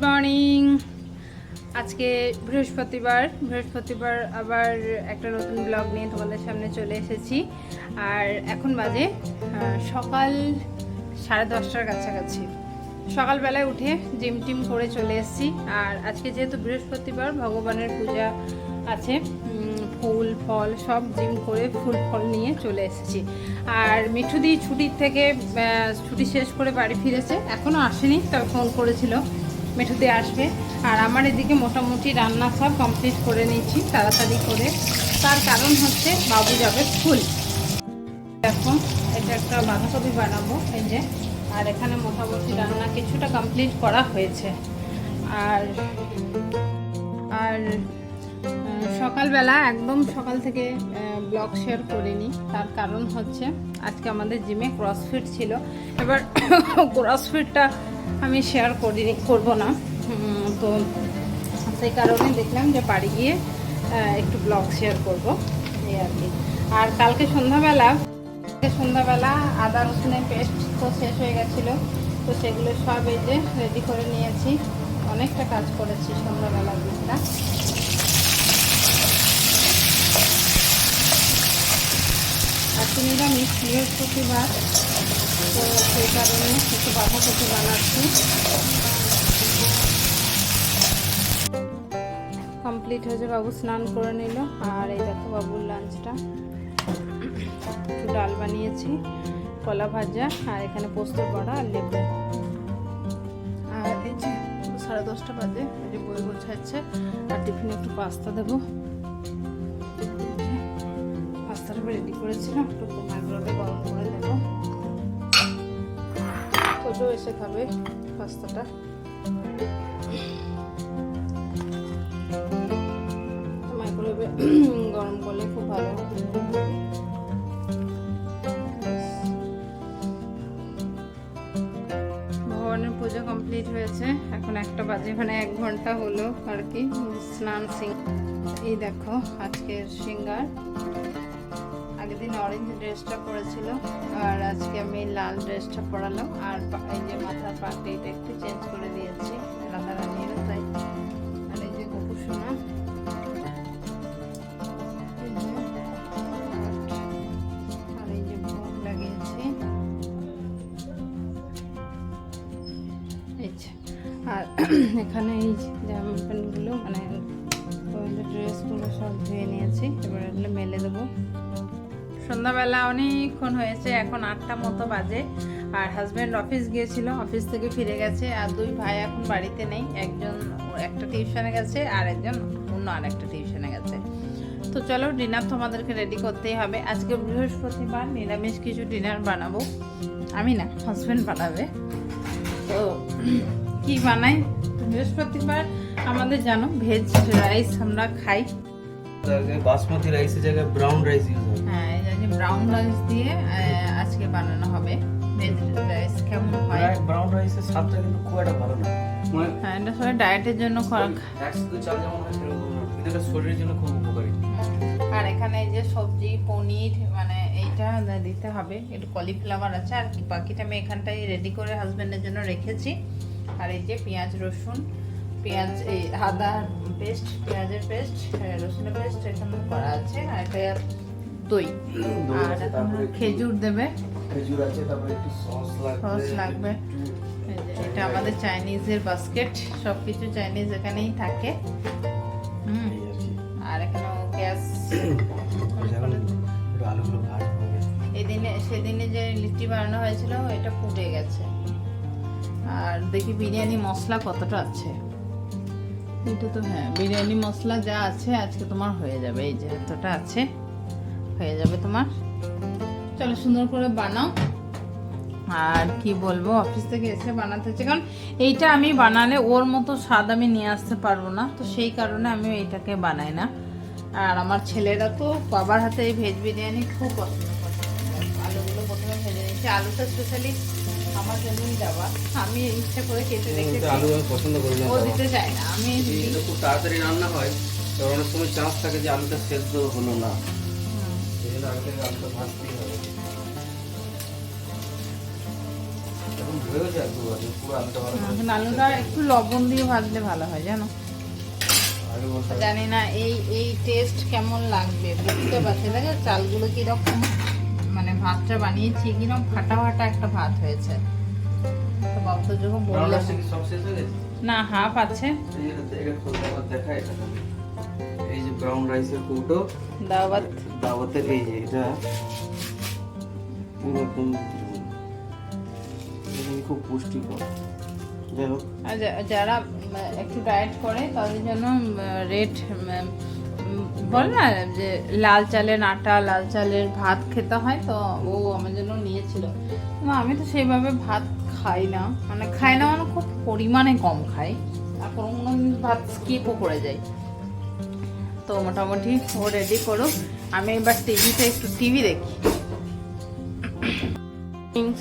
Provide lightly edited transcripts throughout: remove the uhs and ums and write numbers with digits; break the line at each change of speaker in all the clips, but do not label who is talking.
Morning. আজকে বৃহস্পতিবার আবার একটা নতুন ব্লগ নিয়ে তোমাদের সামনে চলে এসেছি। আর এখন বাজে সকাল 10:30টার কাছাকাছি। সকালবেলায় উঠে জিম টিম করে চলে এসেছি। আর আজকে যেহেতু বৃহস্পতিবার, ভগবানের পূজা আছে, ফুল ফল সব জিম করে ফুল ফল নিয়ে চলে এসেছি। আর মিঠুদি ছুটি শেষ করে বাড়ি ফিরেছে, এখনও আসেনি, তবে ফোন করেছিল মিঠুদি আসবে। আর আমার এদিকে মোটামুটি রান্না সব কমপ্লিট করে নিচ্ছি তাড়াতাড়ি করে, তার কারণ হচ্ছে বাবু যাবে স্কুল। দেখো, এটা একটা বাঁধাকপি বানাবো এই যে। আর এখানে মোটামুটি রান্না কিছুটা কমপ্লিট করা হয়েছে। আর আর সকালবেলা একদম সকাল থেকে ব্লগ শেয়ার করিনি, তার কারণ হচ্ছে আজকে আমাদের জিমে ক্রসফিট ছিল। এবার ক্রসফিটটা আমি শেয়ার করব না, তো সেই কারণে দেখলাম যে বাড়ি গিয়ে একটু ব্লগ শেয়ার করব এই আর কি। আর কালকে সন্ধ্যাবেলা আদা রসুনের পেস্ট তো শেষ হয়ে গেছিলো, তো সেগুলো সব এই যে রেডি করে নিয়েছি। অনেকটা কাজ করেছি সন্ধ্যাবেলা দিকটা। আজকে নিরামিষ, বৃহস্পতিবার, তো সেই কারণে কিছু বাঁধাকপি বানাচ্ছি। কমপ্লিট হয়েছে, বাবু স্নান করে নিল। আর এই দেখো বাবুর লাঞ্চটা, একটু ডাল বানিয়েছি, কলা ভাজা, আর এখানে পোস্ত বড়া আর লেবু। আর এই যে 10:30 বাজে, এই যে বই গোছাচ্ছে। আর টিফিনে একটু পাস্তা দেবো, পাস্তাটা রেডি করেছিলাম, একটু মাইক্রোওয়েভে গরম করে দেবো। তোজো এসে খাবে পাস্তাটা। মাইক্রোওয়েভে গরম করলে খুব ভালো। ভগবানের পুজো কমপ্লিট হয়েছে, এখন 1টা বাজে, মানে 1 ঘন্টা হলো আর কি স্নান সিং। এই দেখো আজকের সিঙ্গার, আগের দিন অরেঞ্জ ড্রেসটা পরেছিল, আর আজকে আমি লাল ড্রেসটা পরালাম। আর এই যে মাথার পাটিটা একটু চেঞ্জ করে দিয়েছি রাধা রানীর, তাই। আর এই যে গোপু সোনা, আর এই যে ভোগ লাগিয়েছি। আর এখানে এই জামা প্যান্টগুলো, মানে ড্রেসগুলো সব ধুয়ে নিয়েছি, এবার এগুলো মেলে দেবো। সন্ধ্যাবেলা অনেকক্ষণ হয়েছে, এখন 8টা মতো বাজে। আর হাজব্যান্ড অফিস গিয়েছিল, অফিস থেকে ফিরে গেছে। আর 2 ভাই এখন বাড়িতে নেই, একজন একটা টিউশনে গেছে আর একজন অন্য আরেকটা টিউশনে গেছে। তো চলো, ডিনার তোমাদেরকে রেডি করতেই হবে। আজকে বৃহস্পতিবার, নিরামিষ কিছু ডিনার বানাবো, আমি না, হাজব্যান্ড বানাবে। তো কি বানাই? বৃহস্পতিবার আমাদের জানো ভেজ রাইস আমরা খাই।
বাসমতি রাইসের জায়গায় ব্রাউন রাইস ইউজ হয়।
হ্যাঁ, এই যে ব্রাউন রাইস দিয়ে আজকে বানানো হবে ভেজ রাইস। কেমন হয়?
ব্রাউন রাইসের স্বাদটা কিন্তু খুব একটা ভালো না।
হ্যাঁ, এটা সবাই ডায়েটের জন্য
একসাথে চাল যেমন হয় সেরকম না, কিন্তু এটা শরীরের জন্য খুব উপকারী।
আর এখানে এই যে সবজি, পনির, মানে এইটা দিতে হবে, একটু কলিফ্লাওয়ার আছে, আর কি বাকিটা আমি এখানটাই রেডি করে হাজবেন্ডের জন্য রেখেছি। আর এই যে পেঁয়াজ রসুন, পেঁয়াজ এই আদা পেস্ট, পেঁয়াজের পেস্ট, রসুনের পেস্ট এখানে করা আছে। আর একটা দই, আর খেজুর দেবে,
খেজুর আছে, তারপরে একটু সস
লাগবে। এটা আমাদের চাইনিজের বাস্কেট, সবকিছু চাইনিজ এখানেই থাকে। আর এখানে গ্যাস,
আলুগুলো ভাজা হবে।
সেদিনে যে লিট্টি বানানো হয়েছিল এটা পুড়ে গেছে। আর দেখি বিরিয়ানি মশলা কতটা আছে, এটা তো হ্যাঁ, বিরিয়ানি মশলা যা আছে আজকে তোমার হয়ে যাবে। এই যে এতটা আছে, হয়ে যাবে তোমার। চলো সুন্দর করে বানাও। আর কি বলবো, অফিস থেকে এসে বানাতে হচ্ছে, কারণ এইটা আমি বানালে ওর মতো স্বাদ আমি নিয়ে আসতে পারবো না, তো সেই কারণে আমি এইটাকে বানাই না। আর আমার ছেলেরা তো বাবার হাতে এই ভেজ বিরিয়ানি খুব পছন্দ করে। আলুগুলো প্রথমে ভেজে নিচ্ছি, আলুটা স্পেশালি আমার জন্যই দেওয়া, আমি ইচ্ছা করে কেটে রেখেছি।
আলু আমি পছন্দ করি না,
ও দিতে চায় না। আমি
খুব তাড়াতাড়ি রান্না হয়, তখন অনেক সময় চান্স থাকে যে আলুটা সেদ্ধ হলো না, সেই জন্য আগে থেকে আলুটা ভাজতেই হবে। হয়ে গেছে একটু আছে পুরো আলুটা ভালো করে
কিন্তু আলুটা একটু লবণ দিয়ে ভাজলে ভালো হয় জানো।
আগে বলতে হবে।
জানি না এই টেস্ট কেমন লাগবে, বুঝতে পারছি। দেখে চালগুলো কিরকম, মানে ভাতটা বানিয়েছি কিরকম ফাটা ফাটা একটা ভাত হয়েছে। তো বাবু তো যখন বললে,
রান্নাটা কি সব শেষ হয়ে গেছে?
না হাফ আছে।
এটা খুলতে আবার দেখায় এটা। এই যে ব্রাউন রাইসের কৌটো
দাওয়াত
দাওয়াতের এই যে এটা পুরো একদম খুব পুষ্টিকর। যাই হোক
আর যারা একটু ডায়েট করে তাদের জন্য রেড বল না যে লাল চালের আটা, লাল চালের ভাত খেতে হয়, তো ও আমার জন্য নিয়েছিল। কিন্তু আমি তো সেইভাবে ভাত খাই না, মানে খুব পরিমাণে কম খাই, আর কোনো কোনো দিন ভাত স্কিপও করে যাই। তো মোটামুটি ও রেডি করুক, আমি এবার টিভিতে একটু টিভি দেখি।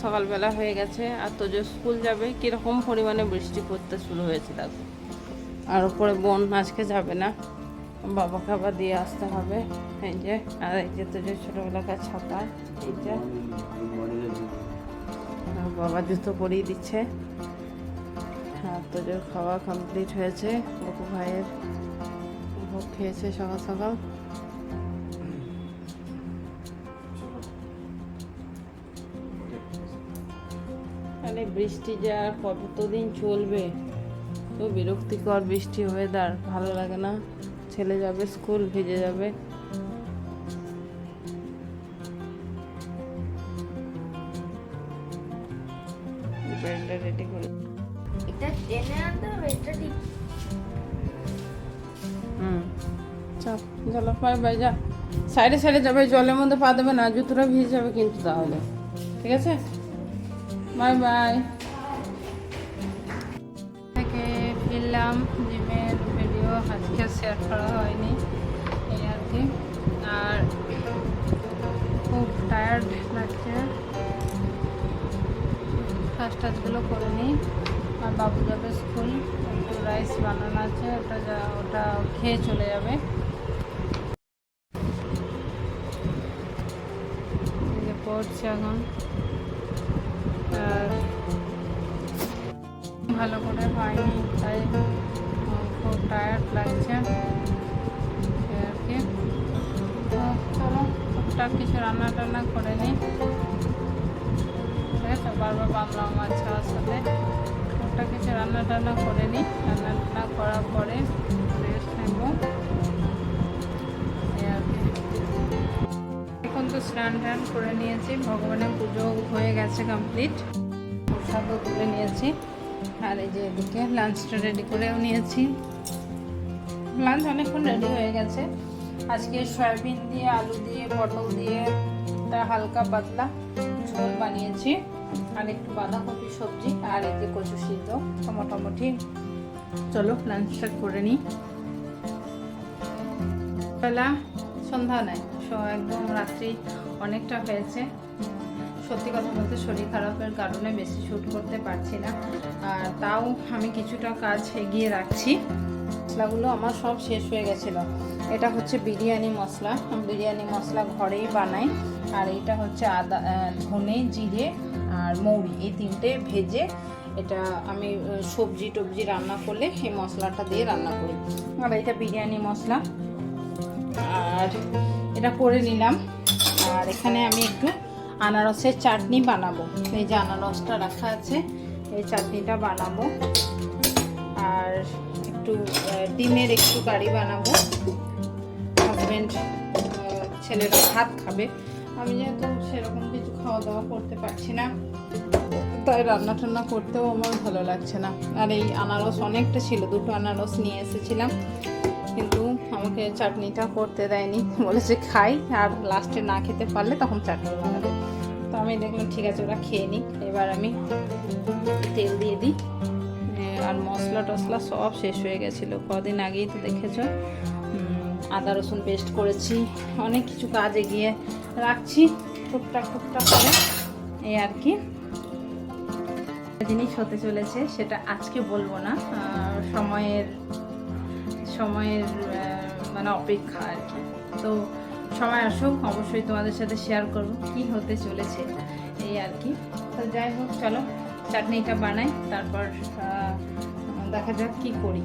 সকালবেলা হয়ে গেছে, আর তো যে স্কুল যাবে, কিরকম পরিমাণে বৃষ্টি পড়তে শুরু হয়েছে দেখো। আর উপরে বোন আজকে যাবে না, বাবাকে আবার দিয়ে আসতে হবে। এই যে, আর এই যে তো যে ছোটোবেলাকার ছাতা, এই যে আর বাবা জুতো পরিয়ে দিচ্ছে। আর তো যে খাওয়া কমপ্লিট হয়েছে, বকু ভাইয়ের ভোগ খেয়েছে সকাল সকাল। মানে বৃষ্টি যে আর কতদিন চলবে, তো বিরক্তিকর বৃষ্টি ওয়েদার, ভালো লাগে না। ছেলে যাবে স্কুল, ভিজে যাবে। ব্রেডটা রেডি করে
এটা টেনে আনতে হবে, এটা ঠিক।
চাপ চলো, বাই বাই, যা সাইডে সাইডে যাবে, জলের মধ্যে পা দেবে না, জুতোটা ভিজে যাবে কিন্তু তাহলে। ঠিক আছে, বাই বাই।
থেকে ফিরলাম, জিমের ভিডিও আজকে শেয়ার করা হয়নি এই আর কি। আর খুব টায়ার্ড লাগছে, কাজ টাজগুলো করে নিই। আর বাবু যাবে স্কুল, একটু রাইস বানানো আছে, ওটা খেয়ে চলে যাবে। এই যে পড়ছে এখন, আর ভালো করে হয়নি, তাই খুব টায়ার্ড লাগছে এই আর কি। তো চলো টুকটাক কিছু রান্না টান্না করে নিই। ঠিক আছে, বারবার বাংলা মাছ খাওয়ার সাথে টুকটাক কিছু রান্না টান্না করে নিই। রান্না টান্না করার পরে রেস্ট নেব এই আর কি। এখন তো স্নান টান করে নিয়েছি, ভগবানের পুজো হয়ে গেছে কমপ্লিট, প্রসাদও তুলে নিয়েছি। আর এই যে এদিকে লাঞ্চটা রেডি করেও নিয়েছি। লাঞ্চ অনেকক্ষণ রেডি হয়ে গেছে। আজকে সয়াবিন দিয়ে, আলু দিয়ে, পটল দিয়ে একটা হালকা পাতলা ঝোল বানিয়েছি, আর একটু বাঁধাকপি সবজি, আর এই যে কচু সিদ্ধ। তো মোটামুটি চলো লাঞ্চটা করে নিই। বেলা সন্ধ্যা নেয়, একদম রাত্রি অনেকটা হয়েছে। সত্যি কথা বলতে শরীর খারাপের কারণে বেশি শ্যুট করতে পারছি না, আর তাও আমি কিছুটা কাজ এগিয়ে রাখছি। মশলাগুলো আমার সব শেষ হয়ে গেছিলো। এটা হচ্ছে বিরিয়ানি মশলা, বিরিয়ানি মশলা ঘরেই বানাই। আর এটা হচ্ছে আদা, ধনে, জিরে আর মৌরি, এই তিনটে ভেজে এটা আমি সবজি টবজি রান্না করলে এই মশলাটা দিয়ে রান্না করি। আর এটা বিরিয়ানি মশলা, আর এটা করে নিলাম। আর এখানে আমি একটু আনারসের চাটনি বানাবো, এই যে আনারসটা রাখা আছে, এই চাটনিটা বানাবো। আর একটু ডিমের একটু কারি বানাবো। হাজব্যান্ড ছেলেরা ভাত খাবে, আমি যেহেতু সেরকম কিছু খাওয়া দাওয়া করতে পারছি না, তাই রান্না টান্না করতেও আমার ভালো লাগছে না। আর এই আনারস অনেকটা ছিল, দুটো আনারস নিয়ে এসেছিলাম, কিন্তু আমাকে চাটনিটা করতে দেয়নি, বলেছে খাই, আর লাস্টে না খেতে পারলে তখন চাটনি বানাবে। তো আমি দেখলাম ঠিক আছে, ওরা খেয়ে নিই। এবার আমি তেল দিয়ে দিই। আর মশলা টশলা সব শেষ হয়ে গেছিলো, কদিন আগেই তো দেখেছ। আদা রসুন পেস্ট করেছি, অনেক কিছু কাজ এগিয়ে রাখছি টুকটাক টুকটাক করে এই আর কি। জিনিস হতে চলেছে, সেটা আজকে বলবো না, সময়ের মানে অপেক্ষা আর কি। তো সময় আসুক, অবশ্যই তোমাদের সাথে শেয়ার করব কি হতে চলেছে এই আর কি। তো যাই হোক, চলো চাটনিটা বানাই, তারপর দেখা যাক কি করি।